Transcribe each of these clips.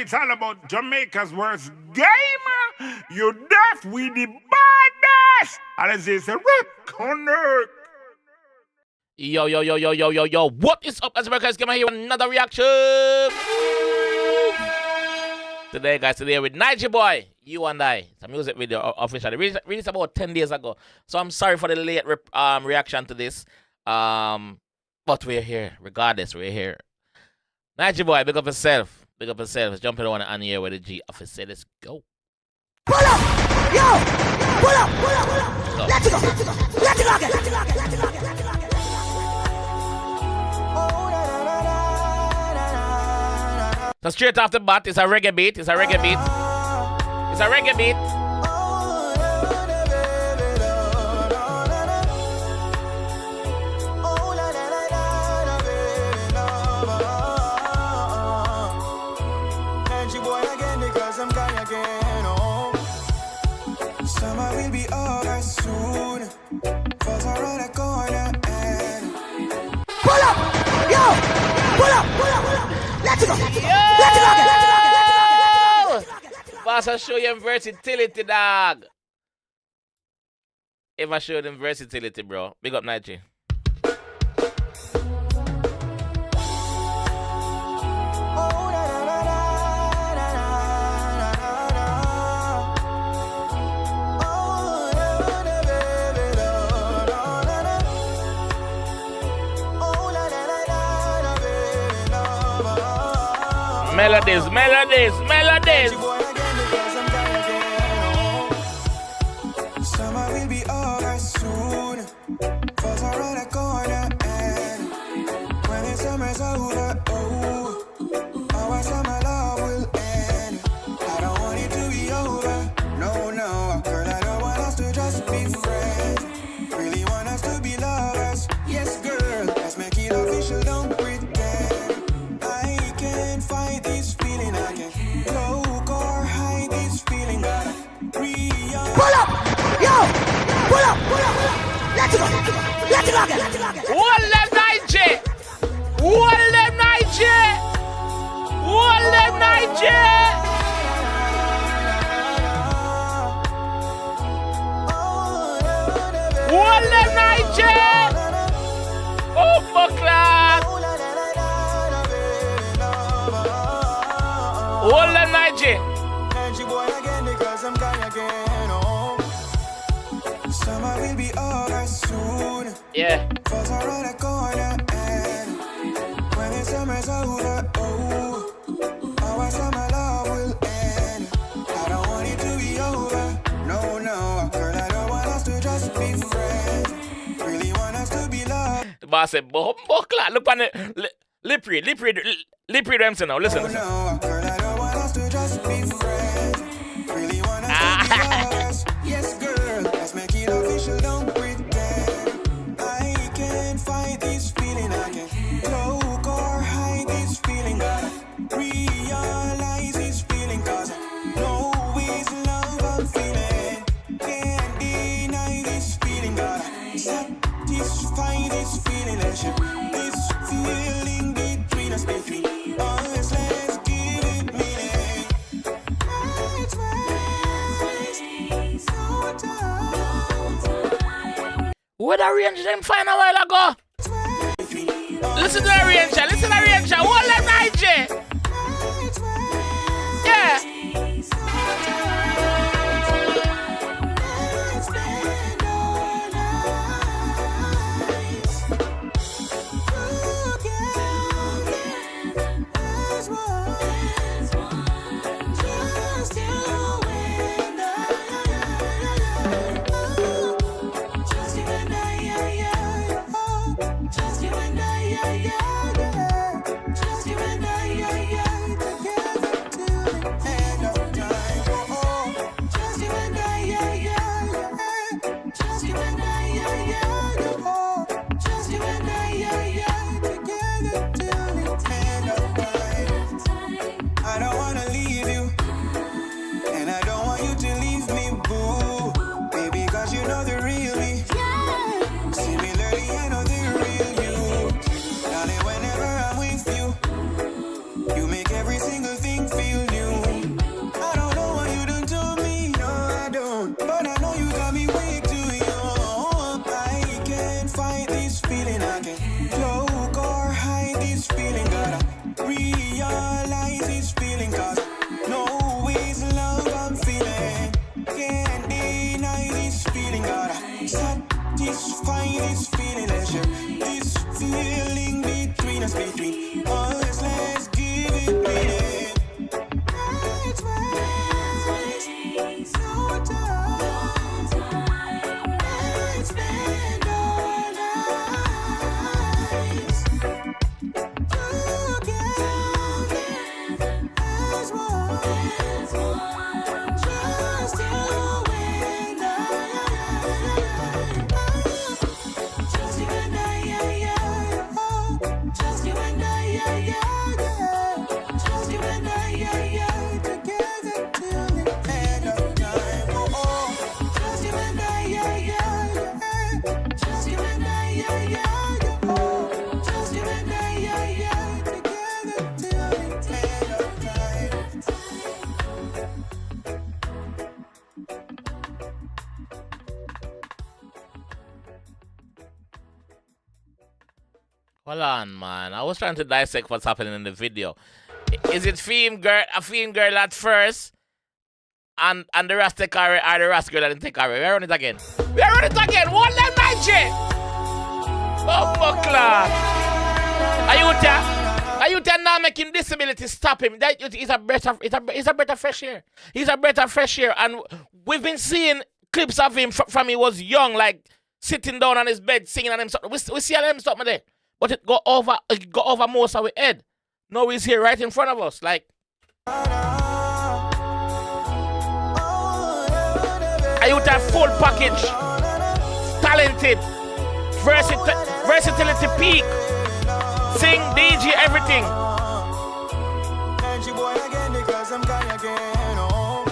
it's all about Jamaica's worst game. You deaf, we the baddest. And as they say, connect. Yo. What is up, JAMAICA'S? Come here with another reaction. Today, guys, with Nigy boy, you and I. It's a music video officially. Released about 10 days ago. So I'm sorry for the late reaction to this. But we're here. Regardless, we're here. Nigy boy, big up yourself. Big up yourself. Let's jump on here with the G officer. Let's go. Pull up! Yo! Pull up! Let's go! So straight off the bat, it's a reggae beat. It's a reggae beat. Summer will be over soon. Falls around the corner and pull up! Yo! Pull up! Let's go! Boss, I'll show you versatility, dog. If I show them versatility, bro. Big up, Nigy. Melodies. summer will be over soon. Falls around the corner and when the summer's over, oh, our summer love will end. I don't want it to be over. No, girl, I don't want us to just be friends. Really want us to be lovers. Yes, girl, let's make it official, don't pretend. I can't fight this feeling, I can't cloak or hide this feeling, gotta realize. Pull up! Yo! Pull up! Let's go! Hold them, Nigy! Hold them, Nigy! Hold them, Nigy! Hold them, Nigy! Oh, fuck that! Hold them, Nigy! Summer will be over soon. Yeah. Falls around the corner and when the summer's over, oh, our summer love will end. I don't want it to be over. No, girl, I don't want us to just be friends. Really want us to be loved. The boss said, look on it. Lip read them now. Listen. No, girl, I don't want us to just be friends. Really want us to be lovers. Yes, girl, let's make it official, don't pretend. I can't fight this feeling, I can't cloak or hide this feeling. Gotta realize this feeling, cause I know it's love I'm feeling. Can't deny this feeling, gotta satisfy this feeling. Let's share this feeling between us, between us, let's give it meaning. It's so tough. Where the range them find a while ago? Listen to the range. Hold them, Nigy! Yeah. Just you and I. Just you and I, yeah, yeah. Oh, just you and I, yeah, yeah, yeah. Just you and I, yeah, yeah. Together till the end of time. Oh, oh. Just you and I, yeah, yeah, yeah. Just you and I, yeah, yeah, yeah. Oh, just you and I, yeah, yeah. Together till the end of time. Hold on, man. I was trying to dissect what's happening in the video. Is it a female girl at first, and the rest take her, or the rest girl that didn't take her? We run it again. We run it again. One leg Nigy. Oh, buckler. Are you now making disability stop him? That is a better fresh air. He's a better fresh air, and we've been seeing clips of him from he was young, like sitting down on his bed singing on him. We see him something there, but it go over most of our head. Now he's here right in front of us, like. Are you that full package? Talented, versatility peak. Sing, DJ, everything. And you boy again because I'm gone again. Oh,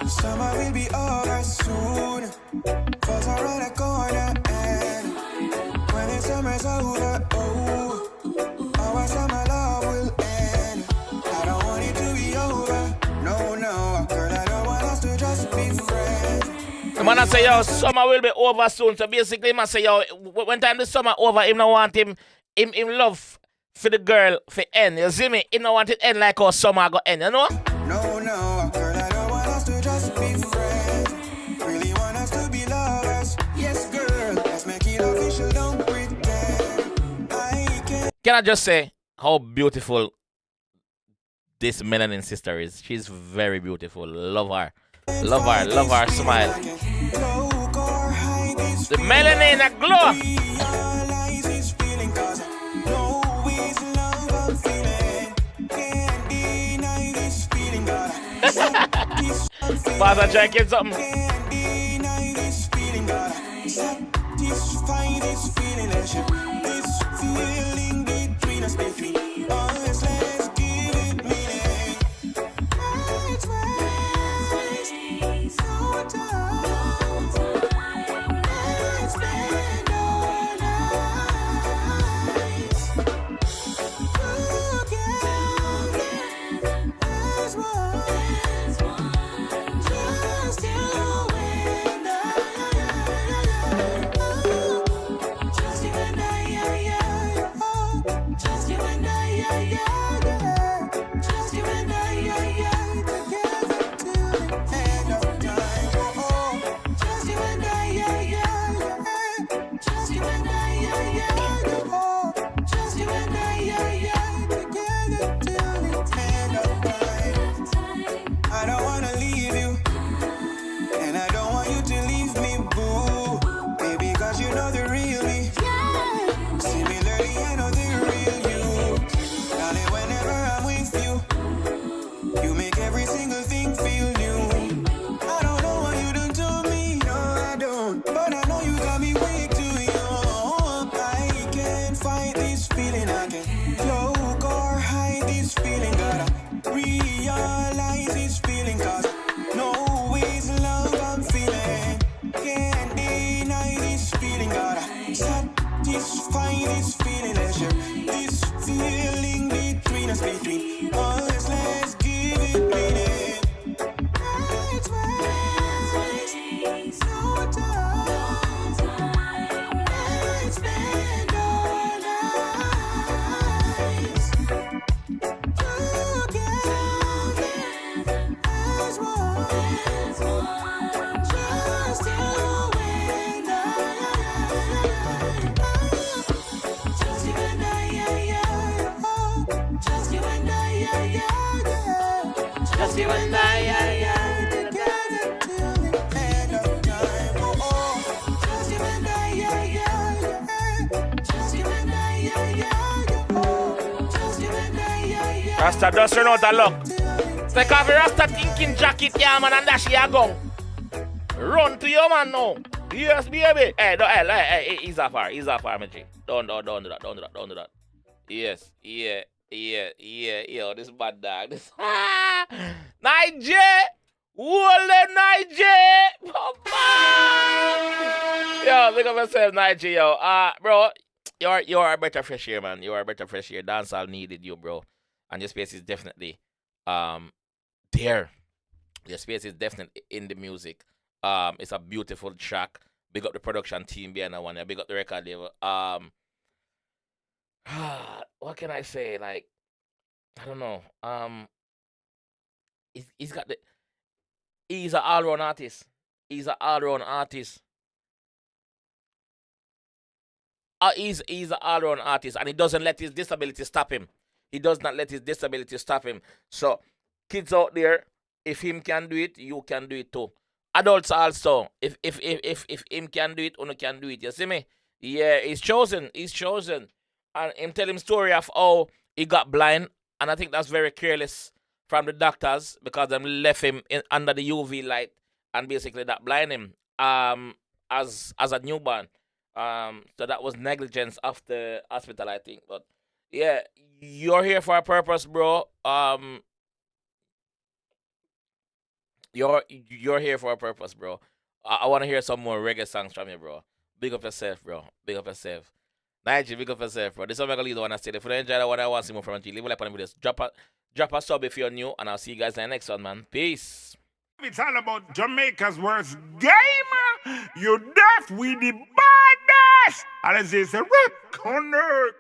summer will be over soon. Falls around the corner, and when the summer's over, oh, our summer love will end. I don't want it to be over. No, no, girl, I don't want us to just be friends. The man say, yo, summer will be over soon. So basically, man say, yo, when time the summer over, him don't want him love for the girl for end. You see me? Him don't want it end like how summer go end, you know? No, no, girl, I don't want us to just be friends. Really want us to be lovers. Yes, girl, let's make it official, don't pretend. I can't. Can I just say how beautiful this melanin sister is? She's very beautiful. Love her. Love her. Love her smile. The melanin a glow. Realize this feeling, 'cause I know it's love I'm feeling. Can't deny this feeling, God. Boss, I try to get something. Can't deny this feeling, God. Satisfy this feeling, let's share this feeling between us, between us. Let's give it meaning. Let's waste no time. Let's spend all nights together as one. Just you and I. Just you and I, yeah, yeah. Oh, just you and I, yeah, yeah, yeah. Just you and I, yeah, yeah. Together till the end of time. Oh, just you and I, yeah, yeah, yeah. Just you and I, yeah, yeah, yeah. Oh, just you and I, yeah, yeah. Together till the end of time. I don't wanna leave you, and I don't want you to leave me, boo. Baby, 'cause you know the real me. Similarly, I know the real you. Darling, whenever I'm with you, you make every single thing feel new. I don't know what you done to me, no, I don't. But I know you got me way too young. I can't fight this feeling, I can cloak or hide this feeling. Gotta realize this feeling, 'cause no it's love I'm feeling. Can't deny this feeling, gotta satisfy this feeling. Let's share this feeling between us, between us. Let's give it meaning. Let's waste no time. Let's spend all nights together as one. Just you and I. Just you and I, yeah, yeah. Oh, just you and I, yeah, yeah, yeah. Just you and I, yeah, yeah. Together till the end of time. Oh, oh. Just you and I, yeah, yeah, yeah. Just you and I, yeah, yeah, yeah. Oh, just you and I, yeah, yeah. Rasta, just run out of luck. Till the Take off your Rasta thinking jacket, yeah, man, and dash your gun. Run to your man now. Yes, baby. Hey, he's off far, my G. Don't do that. Yes, yeah. Yo, this bad dog. This Nigy! Wole Nigy! Yo, look at myself, Nigy, yo. Bro, you're a better fresh year, man. You are a better fresh year. Dancehall needed you, bro. And your space is definitely there. Your space is definitely in the music. It's a beautiful track. Big up the production team behind that one. Big up the record label. What can I say? Like, I don't know. He's got the. He's an all-round artist. He's an all-round artist. He's an all-round artist, and he doesn't let his disability stop him. He does not let his disability stop him. So, kids out there, if him can do it, you can do it too. Adults also, if him can do it, Uno can do it. You see me? Yeah, he's chosen. And him tell him story of how he got blind, and I think that's very careless from the doctors because them left him under the UV light and basically that blind him as a newborn. So that was negligence of the hospital, I think. But yeah, you're here for a purpose, bro. You're here for a purpose, bro. I want to hear some more reggae songs from you, bro. Big up yourself, bro. Big up yourself. Nigy, big up yourself, bro. This is what I'm going to leave the one I said. If you enjoy that one, I want to see more from you. Leave a like on the videos. Drop a sub if you're new, and I'll see you guys in the next one, man. Peace. It's all about Jamaica's worst game. You deaf with the baddest. And it's a rip connect.